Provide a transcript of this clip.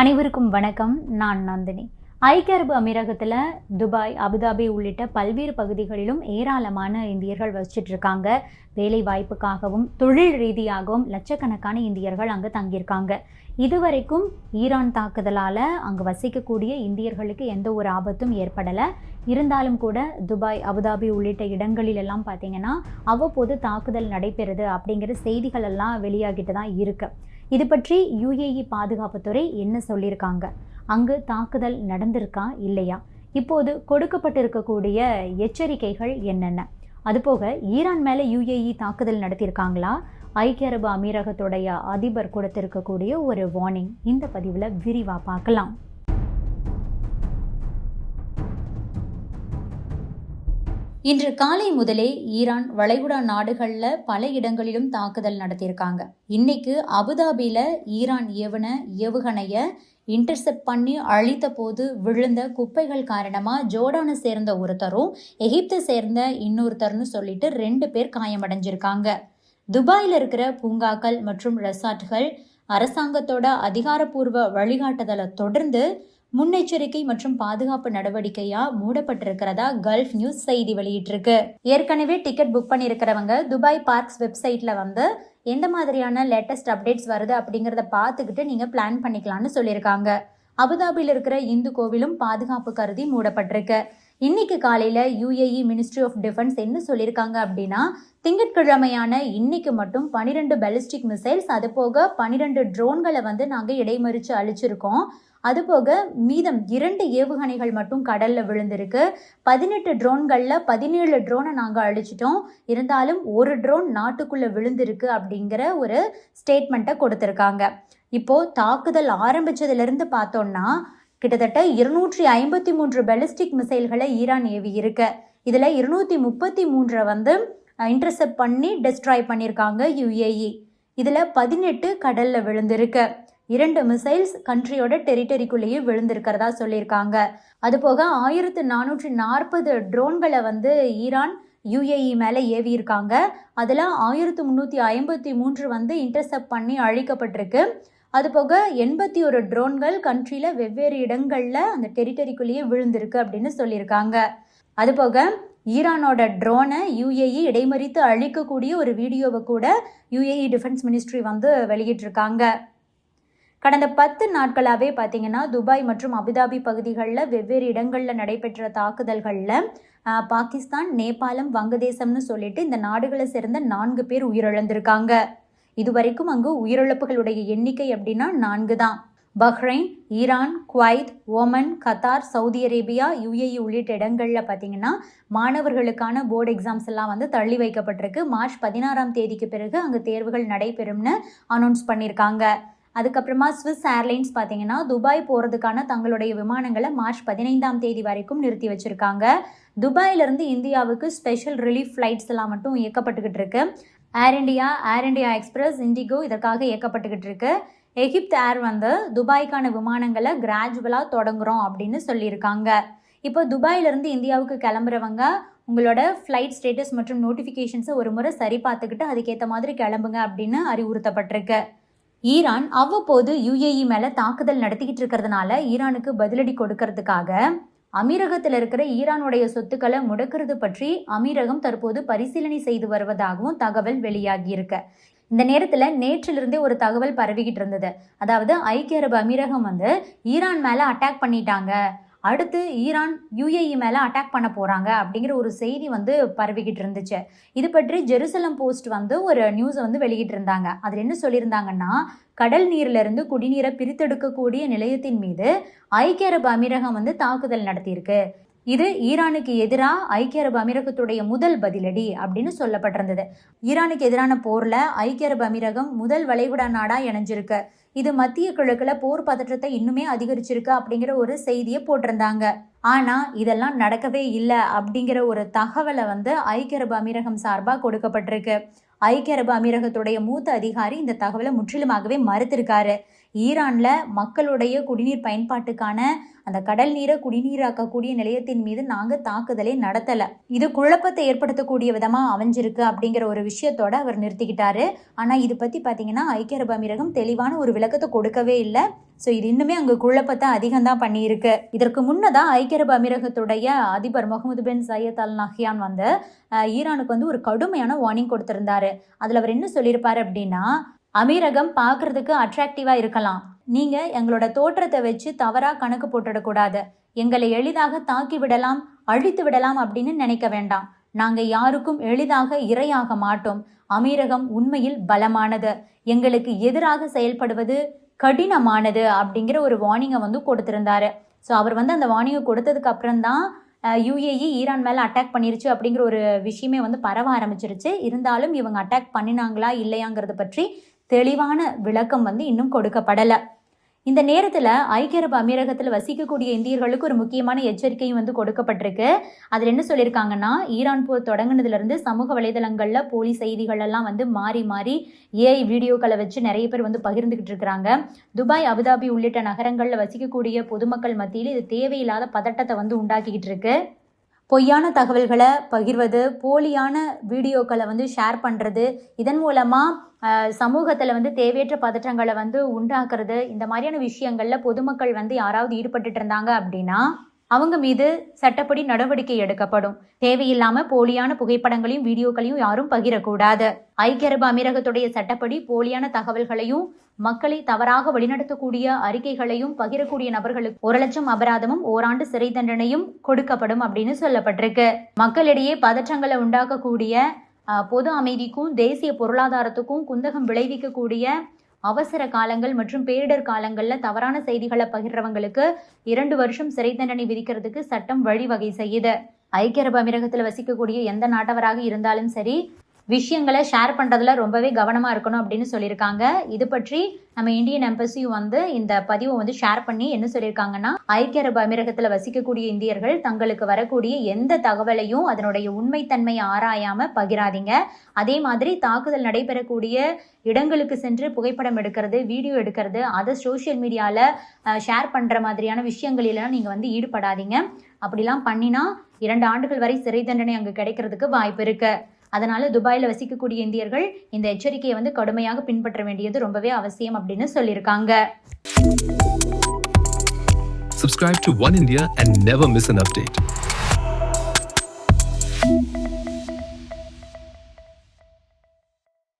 அனைவருக்கும் வணக்கம். நான் நந்தினி. ஐக்கிய அரபு அமீரகத்தில் துபாய், அபுதாபி உள்ளிட்ட பல்வேறு பகுதிகளிலும் ஏராளமான இந்தியர்கள் வசிச்சுட்டு இருக்காங்க. வேலை வாய்ப்புக்காகவும் தொழில் ரீதியாகவும் லட்சக்கணக்கான இந்தியர்கள் அங்கே தங்கியிருக்காங்க. இதுவரைக்கும் ஈரான் தாக்குதலால் அங்கே வசிக்கக்கூடிய இந்தியர்களுக்கு எந்த ஒரு ஆபத்தும் ஏற்படலை. இருந்தாலும் கூட துபாய், அபுதாபி உள்ளிட்ட இடங்களிலெல்லாம் பார்த்தீங்கன்னா அவ்வப்போது தாக்குதல் நடைபெறுது அப்படிங்கிற செய்திகள் எல்லாம் வெளியாகிட்டு தான் இருக்கு. இது பற்றி யுஏஇ பாதுகாப்புத்துறை என்ன சொல்லியிருக்காங்க? அங்கு தாக்குதல் நடந்திருக்கா இல்லையா? இப்போது கொடுக்கப்பட்டிருக்கக்கூடிய எச்சரிக்கைகள் என்னென்ன? அதுபோக ஈரான் மேலே யுஏஇ தாக்குதல் நடத்தியிருக்காங்களா? ஐக்கிய அரபு அமீரகத்துடைய அதிபர் கொடுத்திருக்கக்கூடிய ஒரு வார்னிங் இந்த பதிவில் விரிவாக பார்க்கலாம். இன்று காலை முதலே ஈரான் வளைகுடா நாடுகளில் பல இடங்களிலும் தாக்குதல் நடத்தியிருக்காங்க. இன்னைக்கு அபுதாபியில் ஈரான் ஏவுகணையை இன்டர்செப்ட் பண்ணி அழித்த போது விழுந்த குப்பைகள் காரணமாக ஜோர்டானை சேர்ந்த ஒருத்தரும் எகிப்தை சேர்ந்த இன்னொருத்தர்னு சொல்லிட்டு 2 பேர் காயமடைஞ்சிருக்காங்க. துபாயில் இருக்கிற பூங்காக்கள் மற்றும் ரெசார்ட்கள் அரசாங்கத்தோட அதிகாரப்பூர்வ வழிகாட்டுதலை தொடர்ந்து முன்னெச்சரிக்கை மற்றும் பாதுகாப்பு நடவடிக்கையா மூடப்பட்டிருக்கிறதா கல்ஃப் நியூஸ் செய்தி வெளியிட்டிருக்கு. ஏற்கனவே டிக்கெட் புக் பண்ணியிருக்கிறவங்க துபாய் பார்க்ஸ் வெப்சைட்ல எந்த மாதிரியான லேட்டஸ்ட் அப்டேட்ஸ் வருது அப்படிங்கிறத பார்த்துக்கிட்டு நீங்க பிளான் பண்ணிக்கலாம்னு சொல்லியிருக்காங்க. அபுதாபியில் இருக்கிற இந்து கோவிலும் பாதுகாப்பு கருதி மூடப்பட்டிருக்கு. இன்னைக்கு காலையில யுஏஇ மினிஸ்ட்ரி ஆஃப் டிஃபென்ஸ் என்ன சொல்லியிருக்காங்க அப்படின்னா, திங்கட்கிழமையான இன்னைக்கு மட்டும் 12 பாலிஸ்டிக் மிசைல்ஸ், அது போக 12 ட்ரோன்களை நாங்கள் இடைமறிச்சு அழிச்சிருக்கோம். அதுபோக மீதம் 2 ஏவுகணைகள் மட்டும் கடல்ல விழுந்திருக்கு. 18 ட்ரோன்கள்ல 17 ட்ரோனை நாங்கள் அழிச்சிட்டோம். இருந்தாலும் ஒரு ட்ரோன் நாட்டுக்குள்ள விழுந்திருக்கு அப்படிங்கிற ஒரு ஸ்டேட்மெண்ட்டை கொடுத்திருக்காங்க. இப்போ தாக்குதல் ஆரம்பிச்சதுல இருந்து பார்த்தோம்னா கிட்டத்தட்ட 253 பாலிஸ்டிக் மிசைல்களை ஈரான் ஏவி இருக்கு. இதுல 233 இன்டர்செப்ட் பண்ணி டெஸ்ட்ராய் பண்ணியிருக்காங்க யுஏஇ. இதுல 18 கடல்ல விழுந்திருக்கு. 2 மிசைல்ஸ் கண்ட்ரியோட டெரிட்டரிக்குள்ளேயே விழுந்திருக்கிறதா சொல்லியிருக்காங்க. அதுபோக 1440 ட்ரோன்களை ஈரான் யுஏஇ மேலே ஏவி இருக்காங்க. அதில் 1353 இன்டர்செப்ட் பண்ணி அழிக்கப்பட்டிருக்கு. அதுபோக 81 ட்ரோன்கள் கண்ட்ரியில் வெவ்வேறு இடங்களில் அந்த டெரிட்டரிக்குள்ளேயே விழுந்திருக்கு அப்படின்னு சொல்லியிருக்காங்க. அதுபோக ஈரானோட ட்ரோனை யுஏஇ இடைமறித்து அழிக்கக்கூடிய ஒரு வீடியோவை கூட யுஏஇ டிஃபென்ஸ் மினிஸ்ட்ரி வெளியிட்டிருக்காங்க. கடந்த 10 நாட்களாகவே பார்த்தீங்கன்னா துபாய் மற்றும் அபுதாபி பகுதிகளில் வெவ்வேறு இடங்களில் நடைபெற்ற தாக்குதல்களில் பாகிஸ்தான், நேபாளம், வங்கதேசம்னு சொல்லிட்டு இந்த நாடுகளை சேர்ந்த 4 பேர் உயிரிழந்திருக்காங்க. இதுவரைக்கும் அங்கு உயிரிழப்புகளுடைய எண்ணிக்கை அப்படின்னா 4 தான். Bahrain, Iran, Kuwait, Oman, Qatar, Saudi Arabia, UAE உள்ளிட்ட இடங்களில் பார்த்தீங்கன்னா மாணவர்களுக்கான போர்டு எக்ஸாம்ஸ் எல்லாம் தள்ளி வைக்கப்பட்டிருக்கு. மார்ச் 16ஆம் தேதிக்கு பிறகு அங்கு தேர்வுகள் நடைபெறும்னு அனௌன்ஸ் பண்ணியிருக்காங்க. அதுக்கப்புறமா ஸ்விஸ் ஏர்லைன்ஸ் பார்த்தீங்கன்னா துபாய் போகிறதுக்கான தங்களுடைய விமானங்களை மார்ச் 15ஆம் தேதி வரைக்கும் நிறுத்தி வச்சுருக்காங்க. துபாயிலிருந்து இந்தியாவுக்கு ஸ்பெஷல் ரிலீஃப் ஃப்ளைட்ஸ் எல்லாம் மட்டும் இயக்கப்பட்டுக்கிட்டு இருக்கு. ஏர் இண்டியா எக்ஸ்பிரஸ், இண்டிகோ இதற்காக இயக்கப்பட்டுக்கிட்டு இருக்கு. எகிப்த் ஏர் துபாய்க்கான விமானங்களை கிராஜுவலாக தொடங்குறோம் அப்படின்னு சொல்லியிருக்காங்க. இப்போ துபாயிலிருந்து இந்தியாவுக்கு கிளம்புறவங்க உங்களோட ஃப்ளைட் ஸ்டேட்டஸ் மற்றும் நோட்டிஃபிகேஷன்ஸை ஒரு முறை சரி பார்த்துக்கிட்டு அதுக்கேற்ற மாதிரி கிளம்புங்க அப்படின்னு அறிவுறுத்தப்பட்டிருக்கு. ஈரான் அவ்வப்போது யுஏஇ மேலே தாக்குதல் நடத்திக்கிட்டு இருக்கிறதுனால ஈரானுக்கு பதிலடி கொடுக்கறதுக்காக அமீரகத்தில் இருக்கிற ஈரானுடைய சொத்துக்களை முடக்கிறது பற்றி அமீரகம் தற்போது பரிசீலனை செய்து வருவதாகவும் தகவல் வெளியாகி இருக்கு. இந்த நேரத்தில் நேற்றிலிருந்தே ஒரு தகவல் பரவிக்கிட்டு இருந்தது. அதாவது ஐக்கிய அரபு அமீரகம் ஈரான் மேலே அட்டாக் பண்ணிட்டாங்க, அடுத்து ஈரான் யுஏஇ மேலே அட்டாக் பண்ண போகிறாங்க அப்படிங்கிற ஒரு செய்தி பரவிக்கிட்டு இருந்துச்சு. இது பற்றி ஜெருசலம் போஸ்ட் ஒரு நியூஸை வெளியிட்டு இருந்தாங்க. அதில் என்ன சொல்லியிருந்தாங்கன்னா, கடல் நீரிலிருந்து குடிநீரை பிரித்தெடுக்கக்கூடிய நிலையத்தின் மீது ஐக்கிய அரபு அமீரகம் தாக்குதல் நடத்தியிருக்கு. இது ஈரானுக்கு எதிராக ஐக்கிய அரபு அமீரகத்துடைய முதல் பதிலடி அப்படின்னு சொல்லப்பட்டிருந்தது. ஈரானுக்கு எதிரான போரில் ஐக்கிய அரபு அமீரகம் முதல் வளைகுடா நாடாக இணைஞ்சிருக்கு. இது மத்திய கிழக்கில் போர் பதற்றத்தை இன்னுமே அதிகரிச்சிருக்கு அப்படிங்கிற ஒரு செய்தியை போட்டிருந்தாங்க. ஆனால் இதெல்லாம் நடக்கவே இல்லை அப்படிங்கிற ஒரு தகவலை ஐக்கிய அரபு அமீரகம் சார்பாக கொடுக்கப்பட்டிருக்கு. ஐக்கிய அரபு அமீரகத்துடைய மூத்த அதிகாரி இந்த தகவலை முற்றிலுமாகவே மறுத்திருக்காரு. ஈரானில் மக்களுடைய குடிநீர் பயன்பாட்டுக்கான அந்த கடல் நீரை குடிநீராக்கக்கூடிய நிலையத்தின் மீது நாங்கள் தாக்குதலை நடத்தலை, இது குழப்பத்தை ஏற்படுத்தக்கூடிய விதமாக அமைஞ்சிருக்கு அப்படிங்கிற ஒரு விஷயத்தோட அவர் நிறுத்திக்கிட்டாரு. ஆனால் இது பற்றி பார்த்தீங்கன்னா ஐக்கிய அரபு அமீரகம் தெளிவான ஒரு விளக்கத்தை கொடுக்கவே இல்லை. ஸோ இது இன்னுமே அங்கே குழப்பத்தை அதிகம்தான் பண்ணியிருக்கு. இதற்கு முன்னதான் ஐக்கிய அரபு அமீரகத்துடைய அதிபர் முகமது பின் சையத் அல் நஹ்யான் வந்து ஈரானுக்கு வந்து ஒரு கடுமையான வார்னிங் கொடுத்திருந்தாரு. அதில் அவர் என்ன சொல்லியிருப்பாரு அப்படின்னா, அமீரகம் பார்க்கறதுக்கு அட்ராக்டிவாக இருக்கலாம், நீங்கள் எங்களோட தோற்றத்தை வச்சு தவறாக கணக்கு போட்டுடக்கூடாது, எங்களை எளிதாக தாக்கி விடலாம், அழித்து விடலாம் அப்படின்னு நினைக்க வேண்டாம், நாங்கள் யாருக்கும் எளிதாக இரையாக மாட்டோம், அமீரகம் உண்மையில் பலமானது, எங்களுக்கு எதிராக செயல்படுவது கடினமானது அப்படிங்கிற ஒரு வார்னிங்கை வந்து கொடுத்திருந்தாரு. ஸோ அவர் வந்து அந்த வார்னிங்கை கொடுத்ததுக்கு அப்புறம் தான் UAE ஈரான் மேலே அட்டாக் பண்ணிருச்சு அப்படிங்கிற ஒரு விஷயமே வந்து பரவ ஆரம்பிச்சிருச்சு. இருந்தாலும் இவங்க அட்டாக் பண்ணினாங்களா இல்லையாங்கிறத பற்றி தெளிவான விளக்கம் வந்து இன்னும் கொடுக்கப்படலை. இந்த நேரத்தில் ஐக்கிய அரபு அமீரகத்தில் வசிக்கக்கூடிய இந்தியர்களுக்கு ஒரு முக்கியமான எச்சரிக்கையும் வந்து கொடுக்கப்பட்டிருக்கு. அதில் என்ன சொல்லியிருக்காங்கன்னா, ஈரான் போர் தொடங்கினதுலேருந்து சமூக வலைதளங்களில் போலி செய்திகள் எல்லாம் வந்து மாறி மாறி ஏஐ வீடியோக்களை வச்சு நிறைய பேர் வந்து பகிர்ந்துக்கிட்டு இருக்கிறாங்க. துபாய், அபுதாபி உள்ளிட்ட நகரங்களில் வசிக்கக்கூடிய பொதுமக்கள் மத்தியில் இது தேவையில்லாத பதட்டத்தை வந்து உண்டாக்கிக்கிட்டு இருக்கு. பொய்யான தகவல்களை பகிர்வது, போலியான வீடியோக்களை வந்து ஷேர் பண்ணுறது, இதன் மூலமாக சமூகத்தில் வந்து தேவையற்ற பதற்றங்களை வந்து உண்டாக்குறது, இந்த மாதிரியான விஷயங்களில் பொதுமக்கள் வந்து யாராவது ஈடுபட்டு இருந்தாங்க அப்படின்னா அவங்க மீது சட்டப்படி நடவடிக்கை எடுக்கப்படும். தேவையில்லாமல் போலியான புகைப்படங்களையும் வீடியோக்களையும் யாரும் பகிரக்கூடாது. ஐக்கிய அரபு அமீரகத்துடைய சட்டப்படி போலியான தகவல்களையும் மக்களை தவறாக வழிநடத்தக்கூடிய அறிக்கைகளையும் பகிரக்கூடிய நபர்களுக்கு 1 லட்சம் அபராதமும் ஓராண்டு சிறை தண்டனையும் கொடுக்கப்படும் அப்படின்னு சொல்லப்பட்டிருக்கு. மக்களிடையே பதற்றங்களை உண்டாக்கக்கூடிய, பொது அமைதிக்கும் தேசிய பொருளாதாரத்துக்கும் குந்தகம் விளைவிக்கக்கூடிய அவசர காலங்கள் மற்றும் பேரிடர் காலங்களில் தவறான செய்திகளை பகிர்றவங்களுக்கு 2 வருஷம் சிறை தண்டனை விதிக்கிறதுக்கு சட்டம் வழிவகை செய்யுது. ஐக்கிய அரபு அமீரகத்தில் வசிக்கக்கூடிய எந்த நாட்டவராக இருந்தாலும் சரி, விஷயங்களை ஷேர் பண்ணுறதுல ரொம்பவே கவனமாக இருக்கணும் அப்படின்னு சொல்லியிருக்காங்க. இது பற்றி நம்ம இந்தியன் எம்பசியும் வந்து இந்த பதிவை வந்து ஷேர் பண்ணி என்ன சொல்லியிருக்காங்கன்னா, ஐக்கிய அரபு அமீரகத்தில் வசிக்கக்கூடிய இந்தியர்கள் தங்களுக்கு வரக்கூடிய எந்த தகவலையும் அதனுடைய உண்மைத்தன்மையை ஆராயாமல் பகிராதீங்க. அதே மாதிரி தாக்குதல் நடைபெறக்கூடிய இடங்களுக்கு சென்று புகைப்படம் எடுக்கிறது, வீடியோ எடுக்கிறது, அதை சோஷியல் மீடியாவில் ஷேர் பண்ணுற மாதிரியான விஷயங்களிலாம் நீங்கள் வந்து ஈடுபடாதீங்க. அப்படிலாம் பண்ணினா 2 ஆண்டுகள் வரை சிறை தண்டனை அங்கே கிடைக்கிறதுக்கு வாய்ப்பு இருக்கு. அதனால துபாயில் வசிக்கக்கூடிய இந்தியர்கள் இந்த எச்சரிக்கையை வந்து கடுமையாக பின்பற்ற வேண்டியது ரொம்பவே அவசியம் அப்படின்னு சொல்லியிருக்காங்க. Subscribe to One India and never miss an update.